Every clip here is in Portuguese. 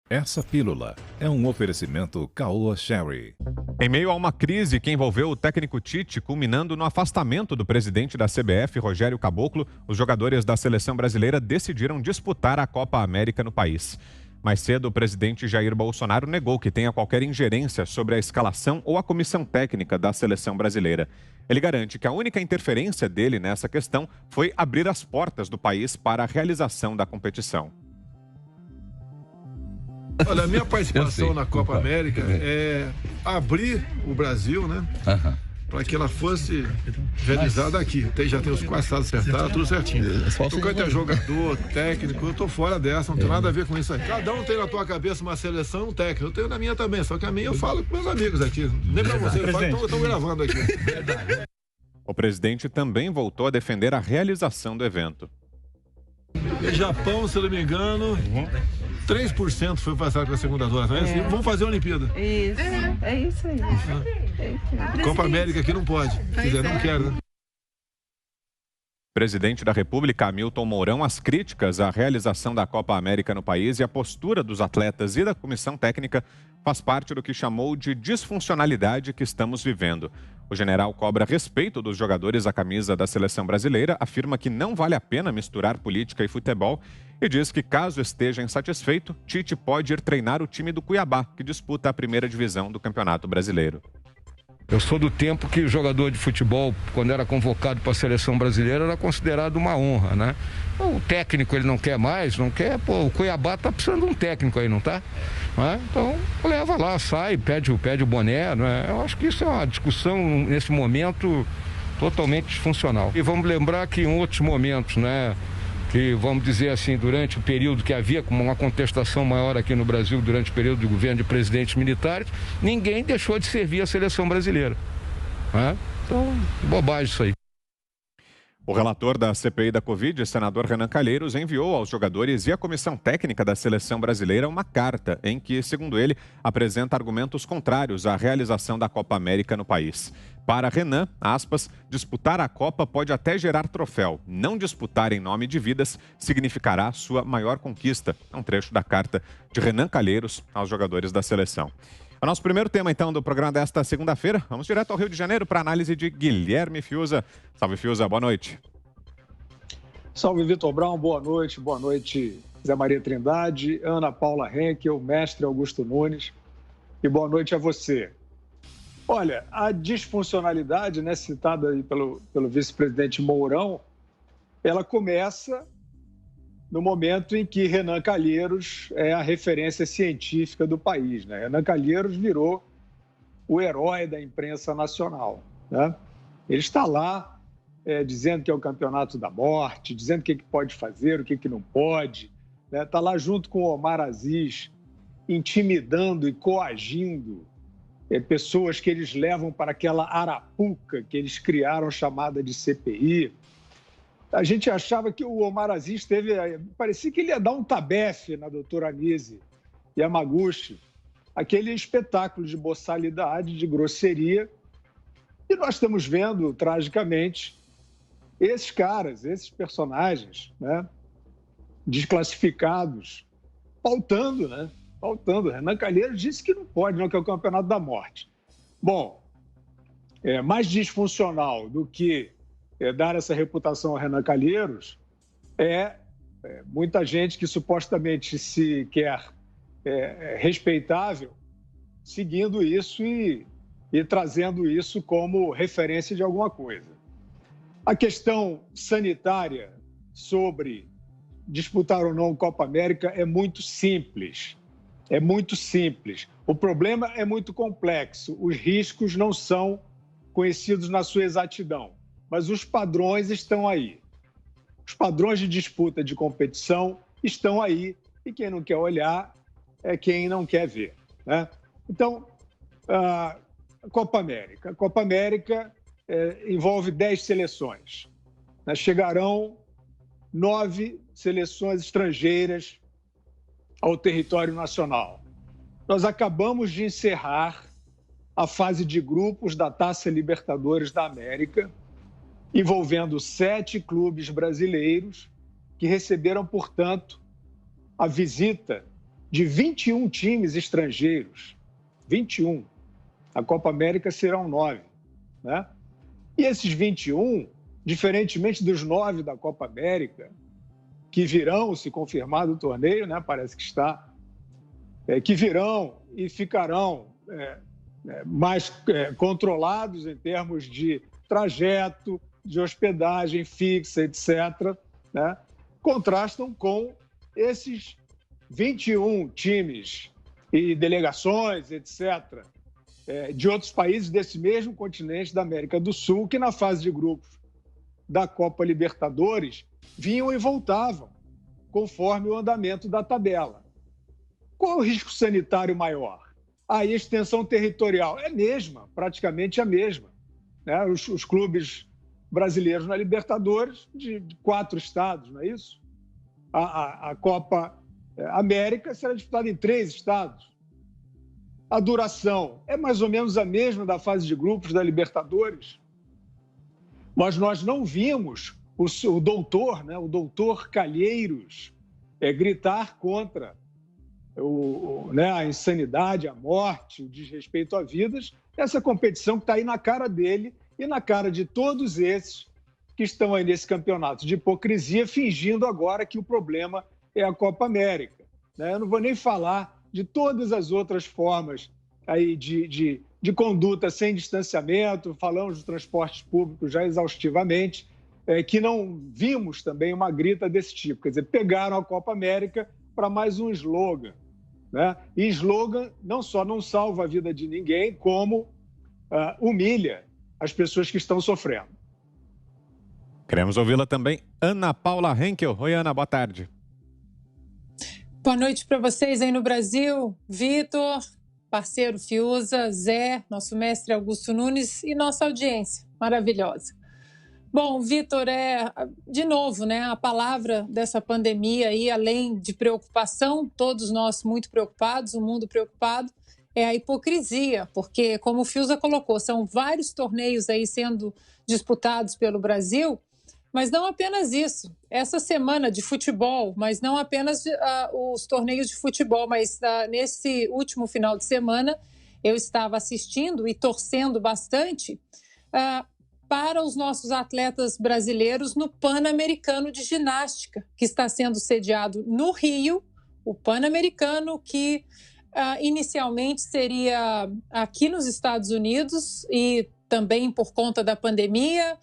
Essa pílula é um oferecimento Caoa Sherry. Em meio a uma crise que envolveu o técnico Tite, culminando no afastamento do presidente da CBF, Rogério Caboclo, os jogadores da seleção brasileira decidiram disputar a Copa América no país. Mais cedo, o presidente Jair Bolsonaro negou que tenha qualquer ingerência sobre a escalação ou a comissão técnica da seleção brasileira. Ele garante que a única interferência dele nessa questão foi abrir as portas do país para a realização da competição. Olha, a minha participação na Copa América é abrir o Brasil, né? Para que ela fosse realizada aqui. Já tem os quatro estados acertados, tudo certinho. Quanto é jogador, técnico, eu tô fora dessa, não tem nada a ver com isso aí. Cada um tem na tua cabeça uma seleção, um técnico. Eu tenho na minha também, só que a minha eu falo com meus amigos aqui. Nem pra você, eu falo, estão gravando aqui. O presidente também voltou a defender a realização do evento. E Japão, se eu não me engano, 3% foi passado com a segunda dose. Vamos fazer a Olimpíada. Isso, é isso aí. Copa América aqui não pode. Se quiser, não quer, né? Presidente da República, Hamilton Mourão, as críticas à realização da Copa América no país e a postura dos atletas e da comissão técnica faz parte do que chamou de disfuncionalidade que estamos vivendo. O general cobra respeito dos jogadores à camisa da seleção brasileira, afirma que não vale a pena misturar política e futebol e diz que, caso esteja insatisfeito, Tite pode ir treinar o time do Cuiabá, que disputa a primeira divisão do Campeonato Brasileiro. Eu sou do tempo que o jogador de futebol, quando era convocado para a seleção brasileira, era considerado uma honra, né? O técnico ele não quer mais, não quer, o Cuiabá tá precisando de um técnico aí, não tá? Então, leva lá, sai, pede o boné, né? Eu acho que isso é uma discussão, nesse momento, totalmente disfuncional. E vamos lembrar que em outros momentos, né? Que, vamos dizer assim, durante o período que havia como uma contestação maior aqui no Brasil, durante o período de governo de presidentes militares, ninguém deixou de servir a seleção brasileira. Então, bobagem isso aí. O relator da CPI da Covid, senador Renan Calheiros, enviou aos jogadores e à comissão técnica da seleção brasileira uma carta em que, segundo ele, apresenta argumentos contrários à realização da Copa América no país. Para Renan, aspas, disputar a Copa pode até gerar troféu. Não disputar em nome de vidas significará sua maior conquista. É um trecho da carta de Renan Calheiros aos jogadores da seleção. O nosso primeiro tema, então, do programa desta segunda-feira. Vamos direto ao Rio de Janeiro para a análise de Guilherme Fiuza. Salve, Fiuza, boa noite. Salve, Vitor Brown, boa noite, Zé Maria Trindade, Ana Paula Henkel, mestre Augusto Nunes, e boa noite a você. Olha, a disfuncionalidade, né, citada aí pelo vice-presidente Mourão, ela começa no momento em que Renan Calheiros é a referência científica do país, né? Renan Calheiros virou o herói da imprensa nacional, né? Ele está lá dizendo que é o campeonato da morte, dizendo o que pode fazer, o que não pode, né? Está lá junto com o Omar Aziz, intimidando e coagindo pessoas que eles levam para aquela arapuca que eles criaram chamada de CPI. A gente achava que o Omar Aziz parecia que ele ia dar um tabefe na doutora Anise Yamaguchi, aquele espetáculo de boçalidade, de grosseria. E nós estamos vendo, tragicamente, esses caras, esses personagens, né, desclassificados, pautando, né? Pautando. Renan Calheiros disse que não pode, não, que é o campeonato da morte. Bom, mais disfuncional do que dar essa reputação ao Renan Calheiros muita gente que supostamente se quer respeitável seguindo isso e trazendo isso como referência de alguma coisa. A questão sanitária sobre disputar ou não Copa América é muito simples. É muito simples. O problema é muito complexo. Os riscos não são conhecidos na sua exatidão, mas os padrões estão aí. Os padrões de disputa de competição estão aí e quem não quer olhar é quem não quer ver, né? Então, a Copa América. A Copa América envolve 10 seleções. Chegarão 9 seleções estrangeiras ao território nacional. Nós acabamos de encerrar a fase de grupos da Taça Libertadores da América, envolvendo 7 clubes brasileiros que receberam, portanto, a visita de 21 times estrangeiros. 21. A Copa América serão 9, né? E esses 21, diferentemente dos 9 da Copa América, que virão, se confirmado o torneio, né? Parece que está, que virão e ficarão mais controlados em termos de trajeto, de hospedagem fixa, etc., né? Contrastam com esses 21 times e delegações, etc., de outros países desse mesmo continente da América do Sul, que na fase de grupos da Copa Libertadores vinham e voltavam, conforme o andamento da tabela. Qual é o risco sanitário maior? A extensão territorial é a mesma, praticamente a mesma, né? Os clubes brasileiros na Libertadores, de 4 estados, não é isso? A Copa América será disputada em 3 estados. A duração é mais ou menos a mesma da fase de grupos da Libertadores. Mas nós não vimos o doutor, né, o doutor Calheiros, gritar contra a insanidade, a morte, o desrespeito a vidas, essa competição que está aí na cara dele e na cara de todos esses que estão aí nesse campeonato de hipocrisia, fingindo agora que o problema é a Copa América, né? Eu não vou nem falar de todas as outras formas aí de conduta sem distanciamento, falamos do transporte público já exaustivamente, que não vimos também uma grita desse tipo. Quer dizer, pegaram a Copa América para mais um slogan, né? E slogan não só não salva a vida de ninguém, como humilha as pessoas que estão sofrendo. Queremos ouvi-la também, Ana Paula Henkel. Oi, Ana, boa tarde. Boa noite para vocês aí no Brasil. Vitor, parceiro Fiuza, Zé, nosso mestre Augusto Nunes e nossa audiência maravilhosa. Bom, Vitor, de novo, né, a palavra dessa pandemia aí, além de preocupação, todos nós muito preocupados, o mundo preocupado, é a hipocrisia, porque, como o Fiuza colocou, são vários torneios aí sendo disputados pelo Brasil, mas não apenas isso. Essa semana de futebol, mas não apenas os torneios de futebol, mas nesse último final de semana eu estava assistindo e torcendo bastante para os nossos atletas brasileiros no Pan-Americano de Ginástica, que está sendo sediado no Rio, o Pan-Americano que inicialmente seria aqui nos Estados Unidos e também por conta da pandemia,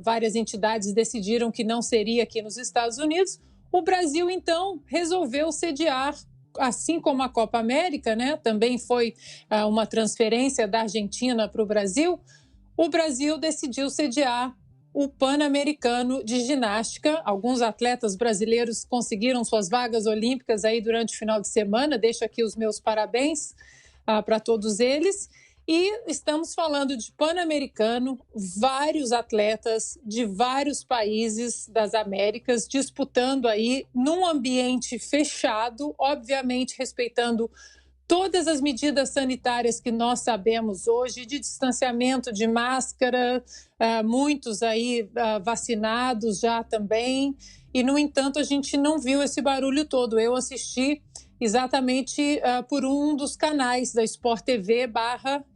várias entidades decidiram que não seria aqui nos Estados Unidos. O Brasil, então, resolveu sediar, assim como a Copa América, né? Também foi uma transferência da Argentina para o Brasil. O Brasil decidiu sediar o Pan-Americano de Ginástica. Alguns atletas brasileiros conseguiram suas vagas olímpicas aí durante o final de semana. Deixo aqui os meus parabéns para todos eles. E estamos falando de Pan-Americano, vários atletas de vários países das Américas disputando aí num ambiente fechado, obviamente respeitando todas as medidas sanitárias que nós sabemos hoje, de distanciamento, de máscara, muitos aí vacinados já também. E, no entanto, a gente não viu esse barulho todo. Eu assisti exatamente por um dos canais da Sport TV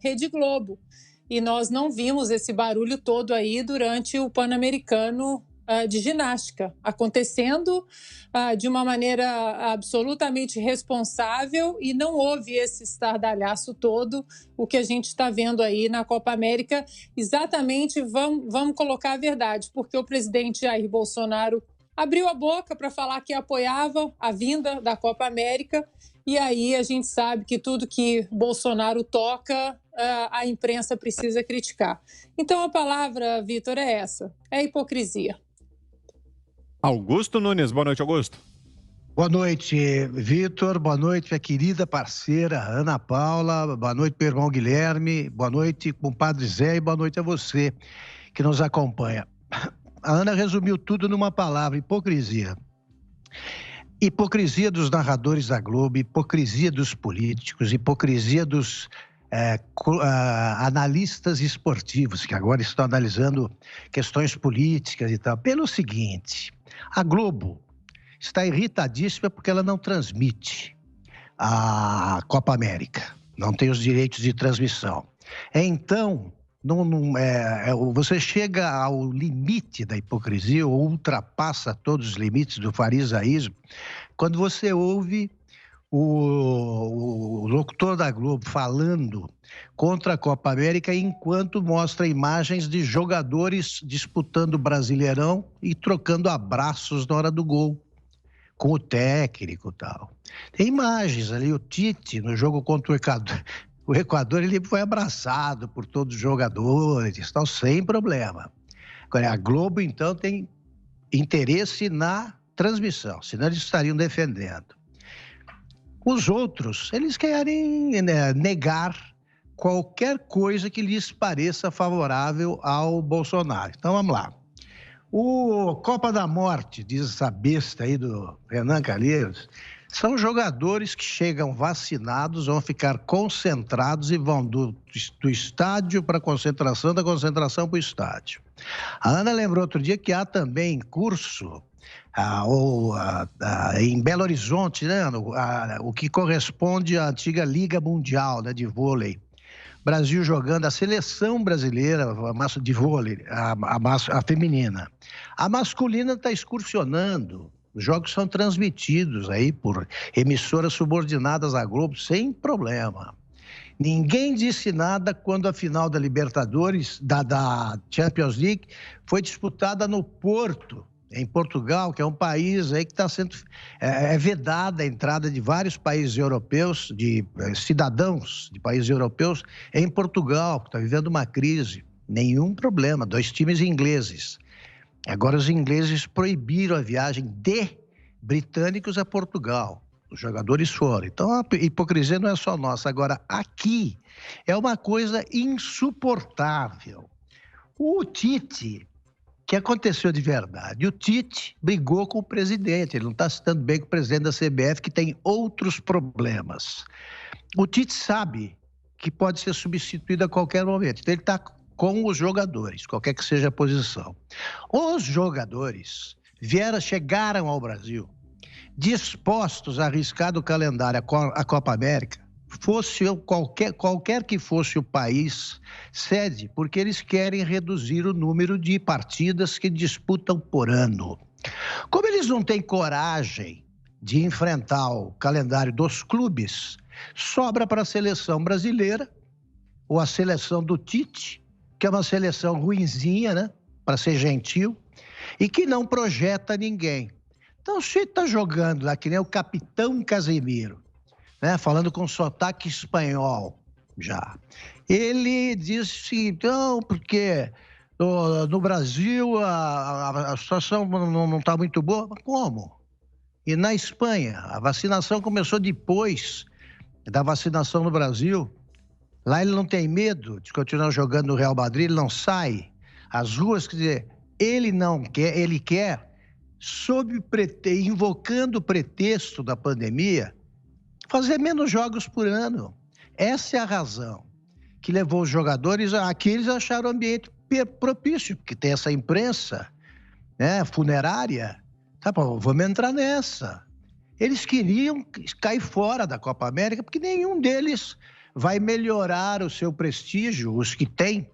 /Rede Globo. E nós não vimos esse barulho todo aí durante o Pan-Americano de Ginástica, acontecendo de uma maneira absolutamente responsável, e não houve esse estardalhaço todo, o que a gente está vendo aí na Copa América. Exatamente, vamos colocar a verdade, porque o presidente Jair Bolsonaro abriu a boca para falar que apoiava a vinda da Copa América, e aí a gente sabe que tudo que Bolsonaro toca, a imprensa precisa criticar. Então a palavra, Vitor, é essa, é hipocrisia. Augusto Nunes, boa noite, Augusto. Boa noite, Vitor, boa noite, minha querida parceira Ana Paula, boa noite, meu irmão Guilherme, boa noite, compadre Zé, e boa noite a você que nos acompanha. A Ana resumiu tudo numa palavra: hipocrisia. Hipocrisia dos narradores da Globo, hipocrisia dos políticos, hipocrisia dos analistas esportivos, que agora estão analisando questões políticas e tal. Pelo seguinte, a Globo está irritadíssima porque ela não transmite. a Copa América, não tem os direitos de transmissão. Então, você chega ao limite da hipocrisia ou ultrapassa todos os limites do farisaísmo quando você ouve o locutor da Globo falando contra a Copa América enquanto mostra imagens de jogadores disputando o Brasileirão e trocando abraços na hora do gol com o técnico e tal. Tem imagens ali, o Tite no jogo contra o Equador. O Equador, ele foi abraçado por todos os jogadores, tal, sem problema. Agora, a Globo, então, tem interesse na transmissão, senão eles estariam defendendo. Os outros, eles querem negar qualquer coisa que lhes pareça favorável ao Bolsonaro. Então, vamos lá. O Copa da Morte, diz essa besta aí do Renan Calheiros, são jogadores que chegam vacinados, vão ficar concentrados e vão do estádio para a concentração, da concentração para o estádio. A Ana lembrou outro dia que há também curso em Belo Horizonte, né, o que corresponde à antiga Liga Mundial, né, de vôlei. Brasil jogando a seleção brasileira de vôlei, a feminina. A masculina está excursionando. Os jogos são transmitidos aí por emissoras subordinadas à Globo, sem problema. Ninguém disse nada quando a final da Libertadores, da Champions League, foi disputada no Porto, em Portugal, que é um país aí que está sendo vedada a entrada de vários países europeus, de cidadãos de países europeus em Portugal, que está vivendo uma crise. Nenhum problema, 2 times ingleses. Agora os ingleses proibiram a viagem de britânicos a Portugal. Os jogadores foram. Então a hipocrisia não é só nossa. Agora, aqui é uma coisa insuportável. O Tite, que aconteceu de verdade, o Tite brigou com o presidente. Ele não está se dando bem com o presidente da CBF, que tem outros problemas. O Tite sabe que pode ser substituído a qualquer momento. Então ele está com os jogadores, qualquer que seja a posição. Os jogadores chegaram ao Brasil dispostos a arriscar do calendário a Copa América, qualquer que fosse o país sede, porque eles querem reduzir o número de partidas que disputam por ano. Como eles não têm coragem de enfrentar o calendário dos clubes, sobra para a seleção brasileira ou a seleção do Tite, que é uma seleção ruinzinha, né? Para ser gentil, e que não projeta ninguém. Então, se está jogando lá, que nem o Capitão Casemiro, né? Falando com sotaque espanhol já. Ele disse, então, porque no Brasil a situação não está muito boa. Mas como? E na Espanha, a vacinação começou depois da vacinação no Brasil. Lá ele não tem medo de continuar jogando no Real Madrid, ele não sai às ruas, quer dizer, ele não quer, ele quer, invocando o pretexto da pandemia, fazer menos jogos por ano. Essa é a razão que levou os jogadores a que eles acharam o ambiente propício, porque tem essa imprensa, né, funerária. Tá bom, vamos entrar nessa. Eles queriam cair fora da Copa América, porque nenhum deles vai melhorar o seu prestígio, os que têm,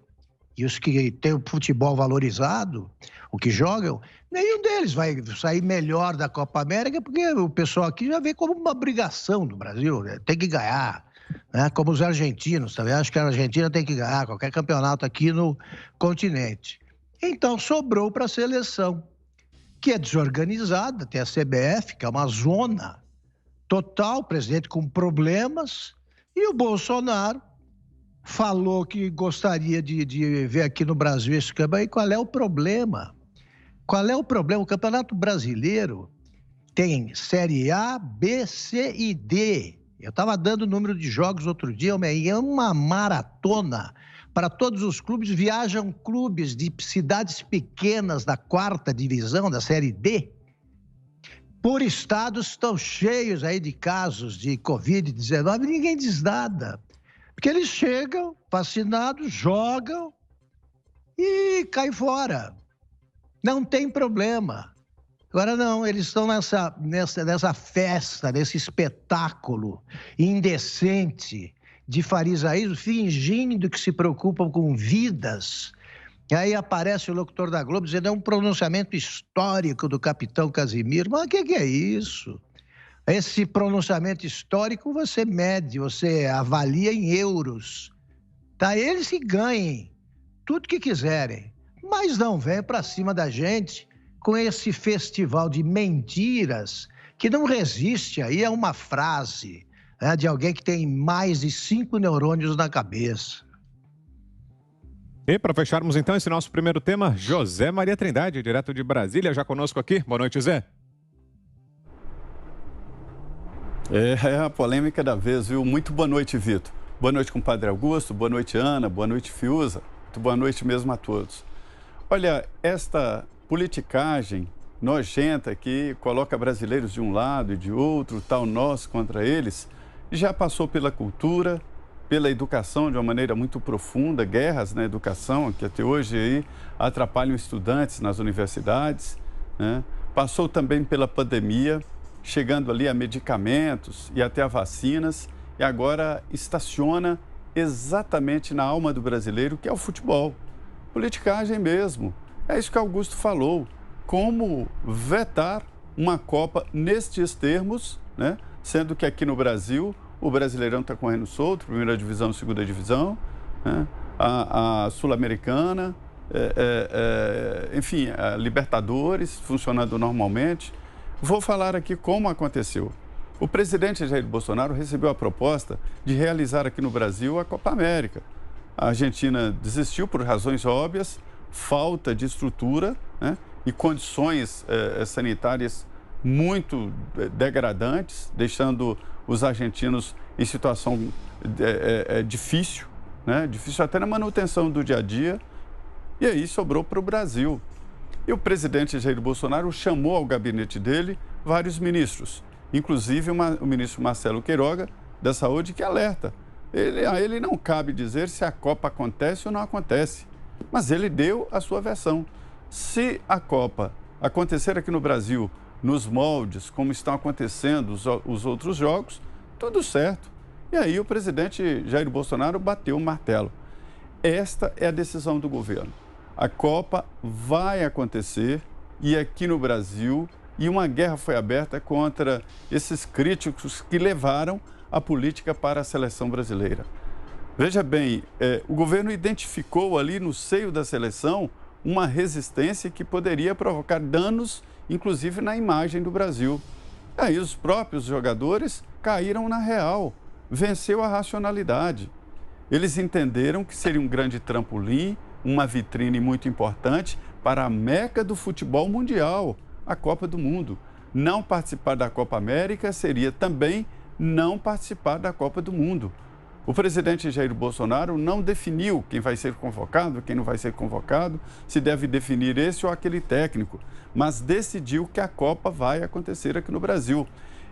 e os que têm o futebol valorizado, o que jogam, nenhum deles vai sair melhor da Copa América, porque o pessoal aqui já vê como uma obrigação do Brasil, né? Tem que ganhar, né? Como os argentinos também, acho que a Argentina tem que ganhar qualquer campeonato aqui no continente. Então sobrou para a seleção, que é desorganizada, tem a CBF, que é uma zona total, presidente com problemas. E o Bolsonaro falou que gostaria de ver aqui no Brasil esse campeonato. E qual é o problema? Qual é o problema? O Campeonato Brasileiro tem Série A, B, C e D. Eu estava dando o número de jogos outro dia, é uma maratona para todos os clubes. Viajam clubes de cidades pequenas da 4ª divisão, da Série D. Por estados estão cheios aí de casos de Covid-19, ninguém diz nada. Porque eles chegam, vacinados, jogam e caem fora. Não tem problema. Agora não, eles estão nessa festa, nesse espetáculo indecente de farisaísmo, fingindo que se preocupam com vidas. E aí aparece o locutor da Globo dizendo, é um pronunciamento histórico do capitão Casimiro. Mas o que é isso? Esse pronunciamento histórico você mede, você avalia em euros. Tá? Eles que ganhem tudo que quiserem, mas não vem para cima da gente com esse festival de mentiras que não resiste aí a uma frase, né, de alguém que tem mais de 5 neurônios na cabeça. E para fecharmos então esse nosso primeiro tema, José Maria Trindade, direto de Brasília, já conosco aqui. Boa noite, Zé. É a polêmica da vez, viu? Muito boa noite, Vitor. Boa noite, compadre Augusto. Boa noite, Ana. Boa noite, Fiuza. Muito boa noite mesmo a todos. Olha, esta politicagem nojenta que coloca brasileiros de um lado e de outro, tal nós contra eles, já passou pela cultura, pela educação de uma maneira muito profunda, guerras na educação, que até hoje aí atrapalham estudantes nas universidades, né? Passou também pela pandemia, chegando ali a medicamentos e até a vacinas, e agora estaciona exatamente na alma do brasileiro, que é o futebol. Politicagem mesmo. É isso que Augusto falou. Como vetar uma Copa nestes termos, né? Sendo que aqui no Brasil o Brasileirão está correndo solto, primeira divisão, segunda divisão, né? A Sul-Americana, enfim, a Libertadores funcionando normalmente. Vou falar aqui como aconteceu. O presidente Jair Bolsonaro recebeu a proposta de realizar aqui no Brasil a Copa América. A Argentina desistiu por razões óbvias, falta de estrutura, né, e condições sanitárias muito degradantes, deixando os argentinos em situação difícil, né, difícil até na manutenção do dia a dia, e aí sobrou para o Brasil. E o presidente Jair Bolsonaro chamou ao gabinete dele vários ministros, inclusive o ministro Marcelo Queiroga, da Saúde, que alerta. A ele não cabe dizer se a Copa acontece ou não acontece, mas ele deu a sua versão. Se a Copa acontecer aqui no Brasil, nos moldes, como estão acontecendo os outros jogos, tudo certo. E aí o presidente Jair Bolsonaro bateu o martelo. Esta é a decisão do governo. A Copa vai acontecer e aqui no Brasil, e uma guerra foi aberta contra esses críticos que levaram a política para a seleção brasileira. Veja bem, o governo identificou ali no seio da seleção uma resistência que poderia provocar danos, inclusive na imagem do Brasil. Aí os próprios jogadores caíram na real, venceu a racionalidade. Eles entenderam que seria um grande trampolim, uma vitrine muito importante para a meca do futebol mundial, a Copa do Mundo. Não participar da Copa América seria também não participar da Copa do Mundo. O presidente Jair Bolsonaro não definiu quem vai ser convocado, quem não vai ser convocado, se deve definir esse ou aquele técnico, mas decidiu que a Copa vai acontecer aqui no Brasil.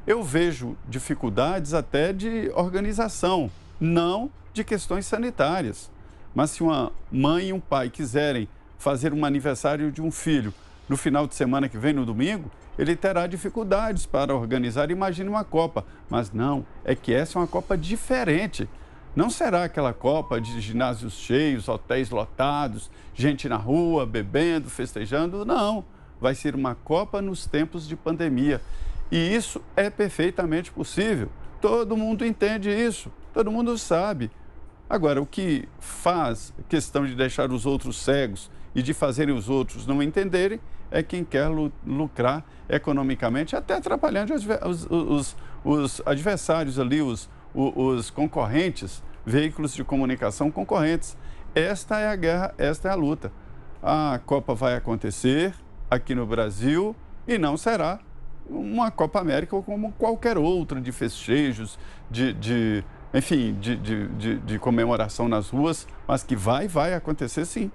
Eu vejo dificuldades até de organização, não de questões sanitárias. Mas se uma mãe e um pai quiserem fazer um aniversário de um filho no final de semana que vem, no domingo, ele terá dificuldades para organizar, imagine uma Copa. Mas não, é que essa é uma Copa diferente. Não será aquela Copa de ginásios cheios, hotéis lotados, gente na rua, bebendo, festejando. Não, vai ser uma Copa nos tempos de pandemia. E isso é perfeitamente possível. Todo mundo entende isso, todo mundo sabe. Agora, o que faz questão de deixar os outros cegos e de fazerem os outros não entenderem é quem quer lucrar economicamente, até atrapalhando os adversários ali, os concorrentes, veículos de comunicação concorrentes. Esta é a guerra, esta é a luta. A Copa vai acontecer aqui no Brasil e não será uma Copa América ou como qualquer outra de festejos, enfim, de comemoração nas ruas, mas que vai acontecer sim.